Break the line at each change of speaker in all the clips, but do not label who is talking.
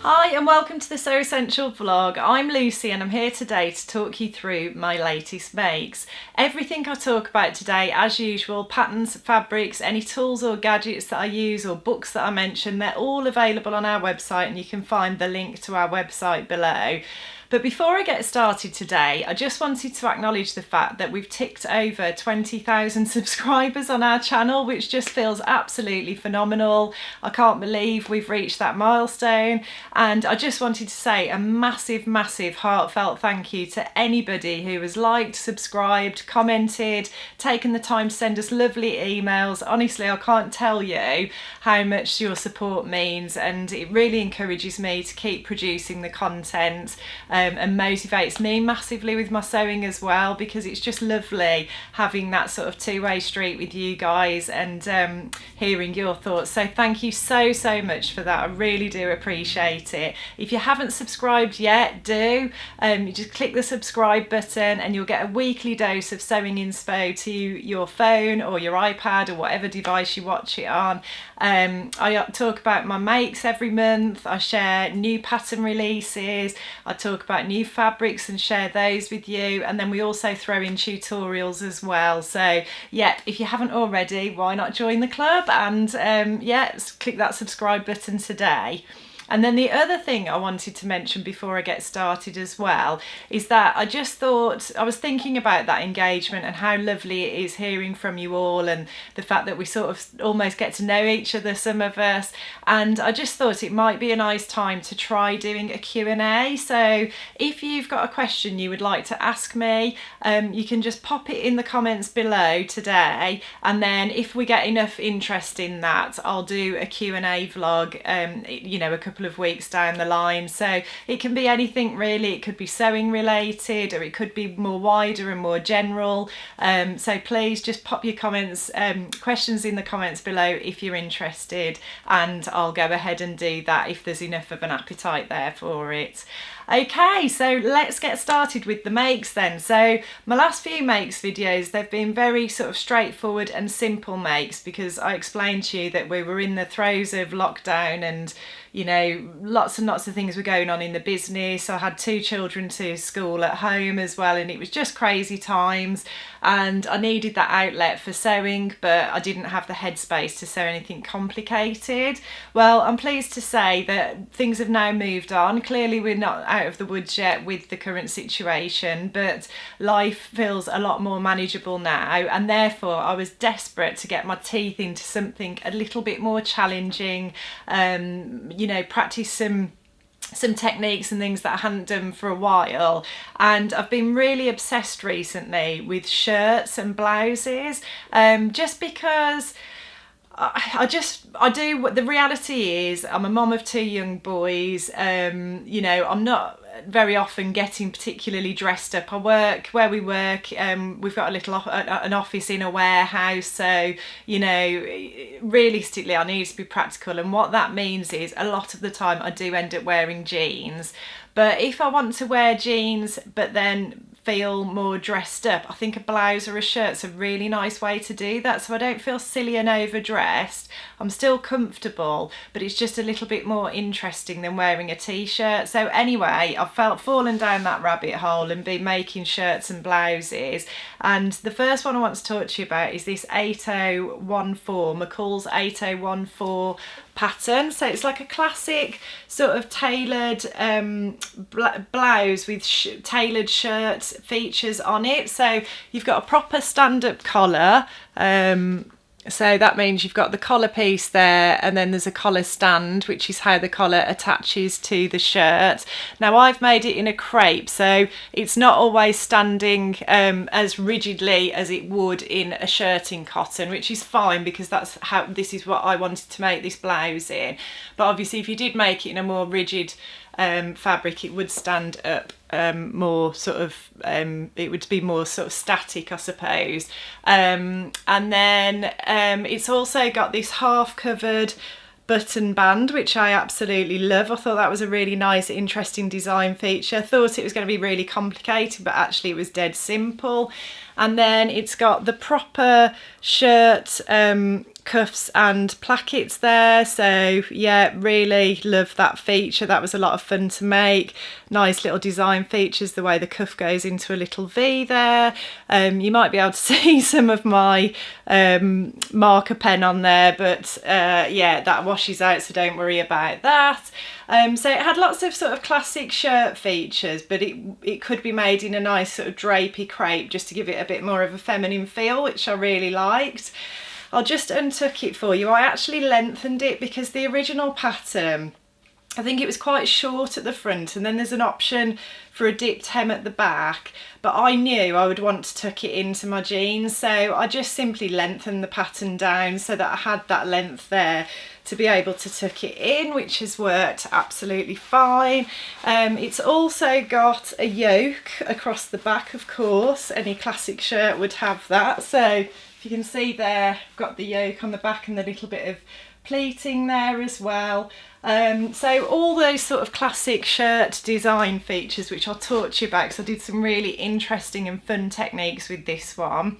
Hi and welcome to the So Essential vlog. I'm Lucy and I'm here today to talk you through my latest makes. Everything I talk about today, as usual, patterns, fabrics, any tools or gadgets that I use or books that I mention, they're all available on our website and you can find the link to our website below. But before I get started today, I just wanted to acknowledge the fact that we've ticked over 20,000 subscribers on our channel, which just feels absolutely phenomenal. I can't believe we've reached that milestone. And I just wanted to say a massive, massive heartfelt thank you to anybody who has liked, subscribed, commented, taken the time to send us lovely emails. Honestly, I can't tell you how much your support means, and it really encourages me to keep producing the content. And motivates me massively with my sewing as well, because it's just lovely having that sort of two-way street with you guys and hearing your thoughts. So thank you so much for that. I really do appreciate it. If you haven't subscribed yet, do. You just click the subscribe button and you'll get a weekly dose of sewing inspo to your phone or your iPad or whatever device you watch it on. I talk about my makes every month. I share new pattern releases. I talk about new fabrics and share those with you, and then we also throw in tutorials as well. So yeah, if you haven't already, why not join the club and click that subscribe button today. And then the other thing I wanted to mention before I get started as well is that I just thought, I was thinking about that engagement and how lovely it is hearing from you all, and the fact that we sort of almost get to know each other, some of us, and I just thought it might be a nice time to try doing a Q&A. So if you've got a question you would like to ask me, you can just pop it in the comments below today, and then if we get enough interest in that, I'll do a Q&A vlog, a couple of weeks down the line. So it can be anything really. It could be sewing related, or it could be more wider and more general. So please just pop your comments, questions in the comments below if you're interested, and I'll go ahead and do that if there's enough of an appetite there for it. Okay, so let's get started with the makes then. So my last few makes videos, they've been very sort of straightforward and simple makes, because I explained to you that we were in the throes of lockdown and lots and lots of things were going on in the business. I had 2 children to school at home as well, and it was just crazy times, and I needed that outlet for sewing, but I didn't have the headspace to sew anything complicated. Well, I'm pleased to say that things have now moved on. Clearly we're not out of the woods yet with the current situation, but life feels a lot more manageable now, and therefore I was desperate to get my teeth into something a little bit more challenging, practice some techniques and things that I hadn't done for a while. And I've been really obsessed recently with shirts and blouses, just because the reality is I'm a mom of 2 young boys. I'm not very often getting particularly dressed up. I work where we work, we've got an office in a warehouse, so realistically I need to be practical, and what that means is a lot of the time I do end up wearing jeans. But if I want to wear jeans but then feel more dressed up, I think a blouse or a shirt's a really nice way to do that, so I don't feel silly and overdressed. I'm still comfortable, but it's just a little bit more interesting than wearing a t-shirt. So anyway, I've fallen down that rabbit hole and been making shirts and blouses, and the first one I want to talk to you about is this 8014, McCalls 8014 pattern. So it's like a classic sort of tailored blouse with tailored shirt features on it. So you've got a proper stand-up collar, so that means you've got the collar piece there, and then there's a collar stand, which is how the collar attaches to the shirt. Now I've made it in a crepe, so it's not always standing as rigidly as it would in a shirt in cotton, which is fine because this is what I wanted to make this blouse in. But obviously if you did make it in a more rigid fabric, it would stand up more sort of, it would be more sort of static, I suppose. And then it's also got this half covered button band, which I absolutely love. I thought that was a really nice, interesting design feature. I thought it was going to be really complicated, but actually it was dead simple. And then it's got the proper shirt cuffs and plackets there, so yeah, really love that feature. That was a lot of fun to make. Nice little design features, the way the cuff goes into a little V there. You might be able to see some of my marker pen on there, but yeah, that washes out, so don't worry about that. So it had lots of sort of classic shirt features, but it could be made in a nice sort of drapey crepe just to give it a bit more of a feminine feel, which I really liked. I'll just untuck it for you. I actually lengthened it because the original pattern, I think it was quite short at the front, and then there's an option for a dipped hem at the back, but I knew I would want to tuck it into my jeans, so I just simply lengthened the pattern down so that I had that length there to be able to tuck it in, which has worked absolutely fine. It's also got a yoke across the back, of course. Any classic shirt would have that. So if you can see there, I've got the yoke on the back and the little bit of pleating there as well. So all those sort of classic shirt design features, which I'll talk to you about because I did some really interesting and fun techniques with this one.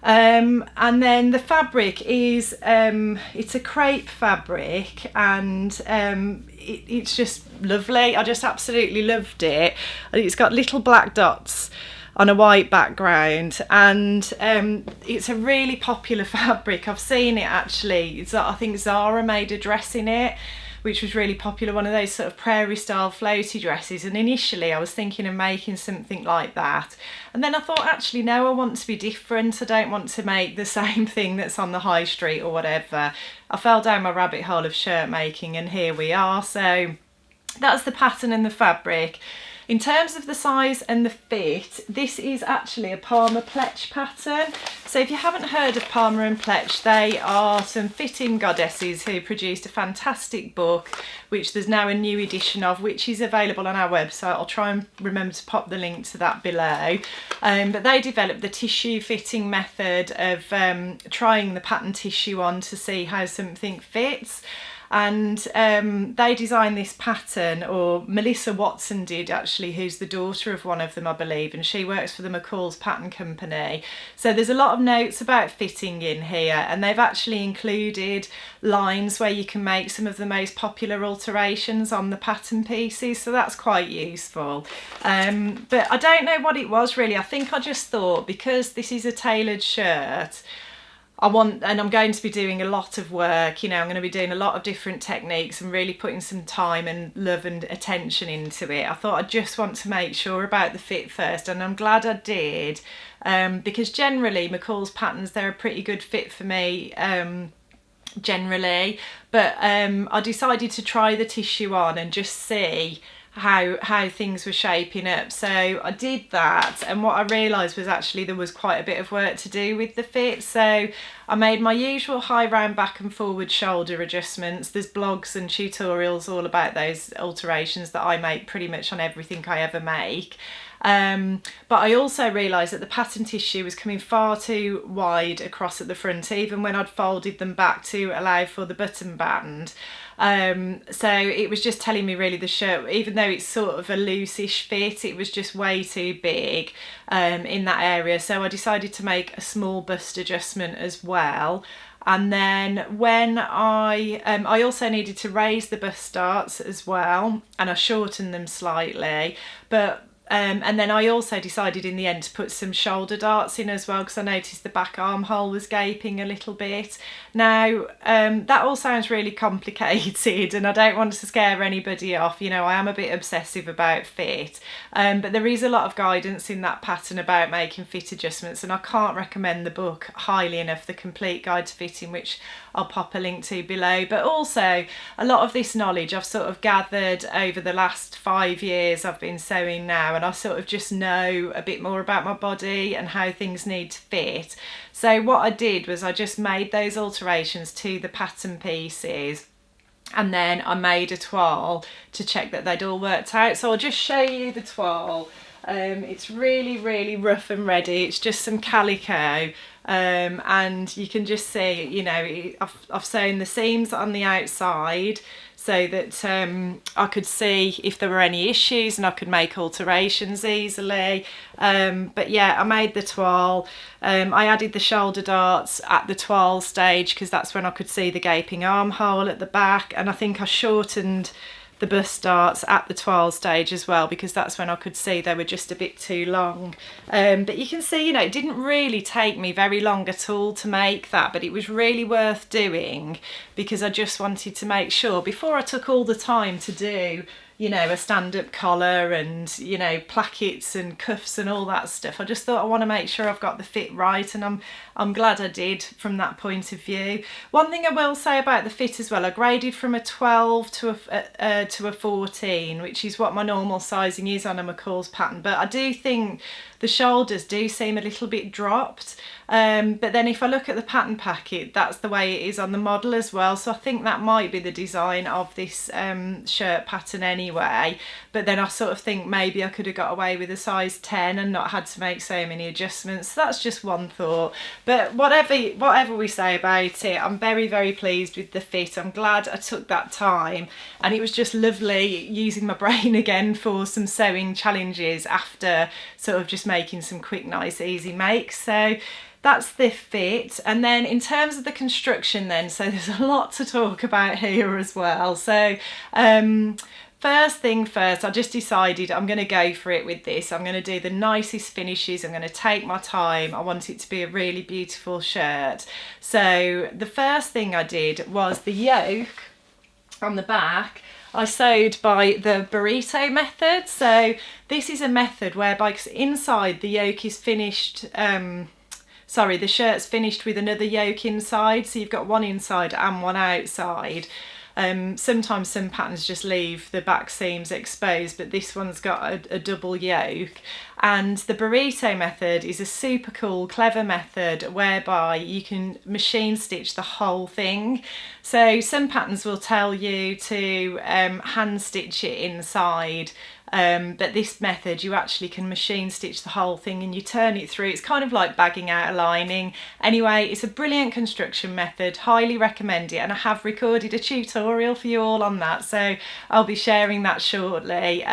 And then the fabric is, it's a crepe fabric, and it's just lovely. I just absolutely loved it. It's got little black dots on a white background, and it's a really popular fabric. I've seen it actually. I think Zara made a dress in it, which was really popular, one of those sort of prairie style floaty dresses, and initially I was thinking of making something like that, and then I thought, actually no, I want to be different. I don't want to make the same thing that's on the high street or whatever. I fell down my rabbit hole of shirt making, and here we are. So that's the pattern and the fabric. In terms of the size and the fit, this is actually a Palmer Pletch pattern. So if you haven't heard of Palmer and Pletch, they are some fitting goddesses who produced a fantastic book, which there's now a new edition of, which is available on our website. I'll try and remember to pop the link to that below. But they developed the tissue fitting method of trying the pattern tissue on to see how something fits. And they designed this pattern, or Melissa Watson did actually, who's the daughter of one of them, I believe, and she works for the McCalls pattern company. So there's a lot of notes about fitting in here, and they've actually included lines where you can make some of the most popular alterations on the pattern pieces, so that's quite useful. But I don't know what it was really. I think I just thought, because this is a tailored shirt, and I'm going to be doing a lot of work, you know, I'm going to be doing a lot of different techniques and really putting some time and love and attention into it. I thought I'd just want to make sure about the fit first, and I'm glad I did, because generally McCall's patterns, they're a pretty good fit for me generally, but I decided to try the tissue on and just see how things were shaping up. So I did that, and what I realised was actually there was quite a bit of work to do with the fit. So I made my usual high round back and forward shoulder adjustments. There's blogs and tutorials all about those alterations that I make pretty much on everything I ever make. But I also realised that the pattern tissue was coming far too wide across at the front, even when I'd folded them back to allow for the button band. So it was just telling me really the shirt, even though it's sort of a loose-ish fit, it was just way too big in that area. So I decided to make a small bust adjustment as well. And then when I also needed to raise the bust darts as well, and I shortened them slightly, but and then I also decided in the end to put some shoulder darts in as well, because I noticed the back armhole was gaping a little bit. Now that all sounds really complicated, and I don't want to scare anybody off. You know, I am a bit obsessive about fit, but there is a lot of guidance in that pattern about making fit adjustments, and I can't recommend the book highly enough, The Complete Guide to Fitting, which I'll pop a link to below. But also a lot of this knowledge I've sort of gathered over the last 5 years I've been sewing now, and I sort of just know a bit more about my body and how things need to fit. So what I did was I just made those alterations to the pattern pieces, and then I made a toile to check that they'd all worked out. So I'll just show you the toile. It's really rough and ready. It's just some calico and you can just see, you know, I've sewn the seams on the outside so that I could see if there were any issues and I could make alterations easily. But yeah, I made the toile. I added the shoulder darts at the toile stage because that's when I could see the gaping armhole at the back, and I think I shortened the bust darts at the toile stage as well because that's when I could see they were just a bit too long. But you can see, you know, it didn't really take me very long at all to make that, but it was really worth doing because I just wanted to make sure before I took all the time to do, you know, a stand-up collar and, you know, plackets and cuffs and all that stuff. I just thought I want to make sure I've got the fit right, and I'm glad I did from that point of view. One thing I will say about the fit as well, I graded from a 12 to a 14, which is what my normal sizing is on a McCalls pattern, but I do think the shoulders do seem a little bit dropped. But then if I look at the pattern packet, that's the way it is on the model as well. So I think that might be the design of this shirt pattern anyway. But then I sort of think maybe I could have got away with a size 10 and not had to make so many adjustments. So that's just one thought. But whatever we say about it, I'm very, very pleased with the fit. I'm glad I took that time, and it was just lovely using my brain again for some sewing challenges after sort of just making some quick, nice, easy makes. So that's the fit. And then in terms of the construction then, so there's a lot to talk about here as well. So first thing first, I just decided I'm going to go for it with this. I'm going to do the nicest finishes. I'm going to take my time. I want it to be a really beautiful shirt. So the first thing I did was the yoke on the back. I sewed by the burrito method. So this is a method whereby inside the yoke is finished, the shirt's finished with another yoke inside. So you've got one inside and one outside. Sometimes some patterns just leave the back seams exposed, but this one's got a double yoke. And the burrito method is a super cool, clever method whereby you can machine stitch the whole thing. So some patterns will tell you to hand stitch it inside, but this method you actually can machine stitch the whole thing and you turn it through. It's kind of like bagging out a lining. Anyway, it's a brilliant construction method, highly recommend it, and I have recorded a tutorial for you all on that, so I'll be sharing that shortly.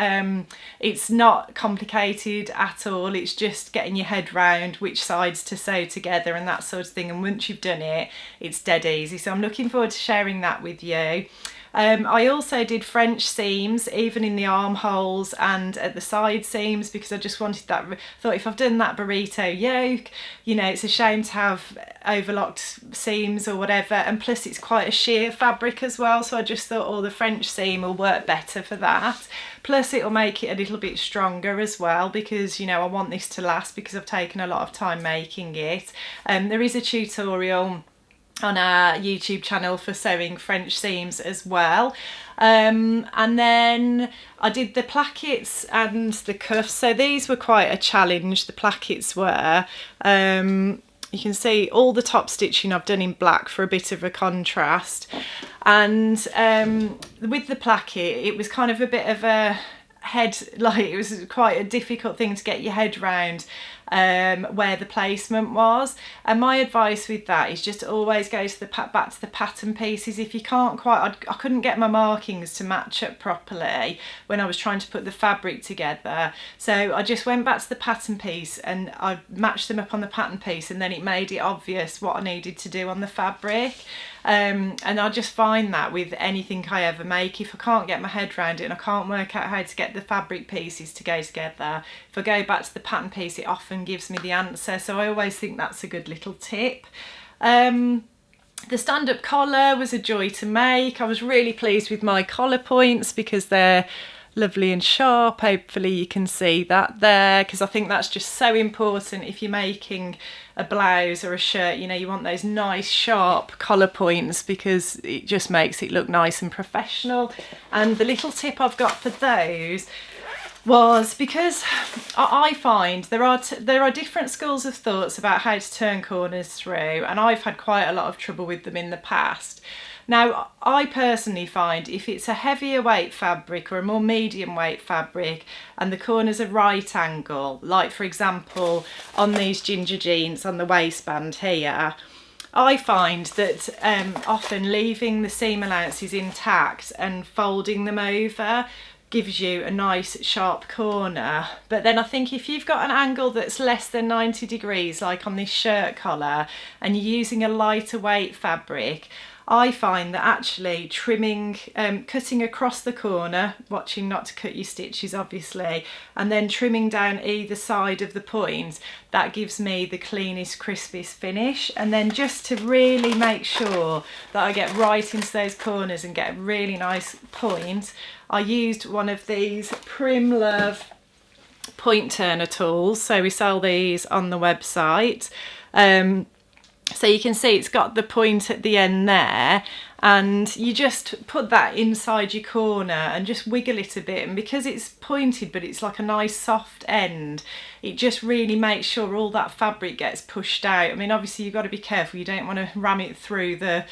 It's not complicated at all, it's just getting your head round which sides to sew together and that sort of thing, and once you've done it, it's dead easy. So I'm looking forward to sharing that with you. I also did French seams even in the armholes and at the side seams because I just wanted that. Thought if I've done that burrito yoke, you know, it's a shame to have overlocked seams or whatever, and plus it's quite a sheer fabric as well, so I just thought the French seam will work better for that. Plus it'll make it a little bit stronger as well because, you know, I want this to last because I've taken a lot of time making it. There is a tutorial on our YouTube channel for sewing French seams as well. And then I did the plackets and the cuffs. So these were quite a challenge, the plackets were. You can see all the top stitching I've done in black for a bit of a contrast. And with the placket, it was kind of a bit of a it was quite a difficult thing to get your head round where the placement was, and my advice with that is just always go to back to the pattern pieces. If you can't quite, I couldn't get my markings to match up properly when I was trying to put the fabric together, so I just went back to the pattern piece and I matched them up on the pattern piece, and then it made it obvious what I needed to do on the fabric. And I just find that with anything I ever make, if I can't get my head around it and I can't work out how to get the fabric pieces to go together, if I go back to the pattern piece, it often gives me the answer. So I always think that's a good little tip. The stand-up collar was a joy to make. I was really pleased with my collar points because they're lovely and sharp. Hopefully you can see that there, because I think that's just so important if you're making a blouse or a shirt. You know, you want those nice sharp collar points because it just makes it look nice and professional. And the little tip I've got for those, was because I find there are different schools of thoughts about how to turn corners through, and I've had quite a lot of trouble with them in the past. Now, I personally find if it's a heavier weight fabric or a more medium weight fabric and the corners are right angle, like for example on these ginger jeans on the waistband here, I find that often leaving the seam allowances intact and folding them over gives you a nice sharp corner. But then I think if you've got an angle that's less than 90 degrees, like on this shirt collar, and you're using a lighter weight fabric, I find that actually trimming, cutting across the corner, watching not to cut your stitches obviously, and then trimming down either side of the point, that gives me the cleanest, crispiest finish. And then just to really make sure that I get right into those corners and get a really nice point, I used one of these Primlove point turner tools. So we sell these on the website. So you can see it's got the point at the end there, and you just put that inside your corner and just wiggle it a bit, and because it's pointed but it's like a nice soft end, it just really makes sure all that fabric gets pushed out. I mean, obviously you've got to be careful, you don't want to ram it through the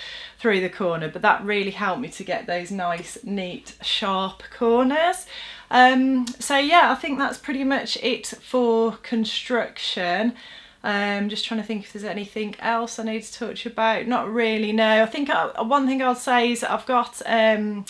corner, but that really helped me to get those nice, neat, sharp corners. So yeah, I think that's pretty much it for construction. Just trying to think if there's anything else I need to talk to you about. Not really, no. I think one thing I'll say is I've got a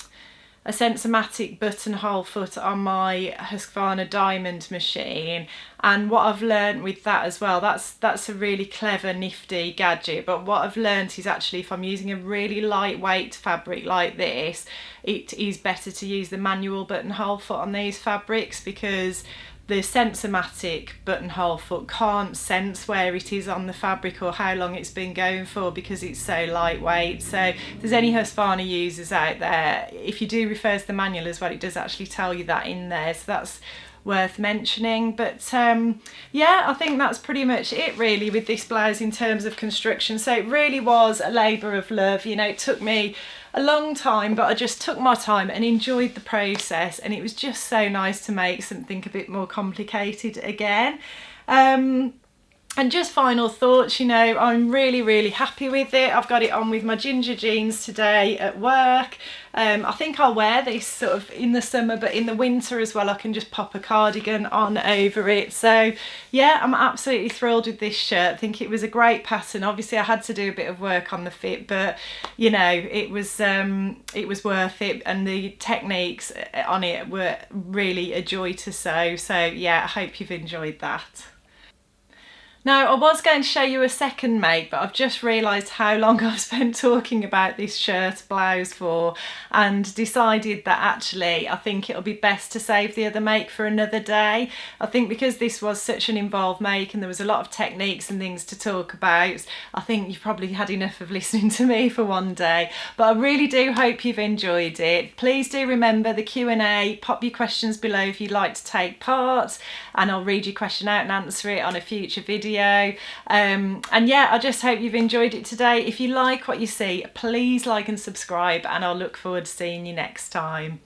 Sensomatic buttonhole foot on my Husqvarna Diamond machine, and what I've learned with that as well, that's a really clever, nifty gadget, but what I've learned is actually if I'm using a really lightweight fabric like this, it is better to use the manual buttonhole foot on these fabrics, because the Sensomatic buttonhole foot can't sense where it is on the fabric or how long it's been going for because it's so lightweight. So if there's any Husqvarna users out there, if you do refer to the manual as well, it does actually tell you that in there, so that's worth mentioning. But yeah, I think that's pretty much it really with this blouse in terms of construction. So it really was a labour of love, you know. It took me a long time, but I just took my time and enjoyed the process, and it was just so nice to make something a bit more complicated again. And just final thoughts, you know, I'm really happy with it. I've got it on with my ginger jeans today at work. I think I'll wear this sort of in the summer, but in the winter as well I can just pop a cardigan on over it. So yeah, I'm absolutely thrilled with this shirt. I think it was a great pattern. Obviously I had to do a bit of work on the fit, but you know, it was worth it, and the techniques on it were really a joy to sew. So yeah, I hope you've enjoyed that. Now, I was going to show you a second make, but I've just realised how long I've spent talking about this shirt blouse for, and decided that actually I think it'll be best to save the other make for another day. I think because this was such an involved make and there was a lot of techniques and things to talk about, I think you've probably had enough of listening to me for one day. But I really do hope you've enjoyed it. Please do remember the Q&A, pop your questions below if you'd like to take part, and I'll read your question out and answer it on a future video. And yeah, I just hope you've enjoyed it today. If you like what you see, please like and subscribe, and I'll look forward to seeing you next time.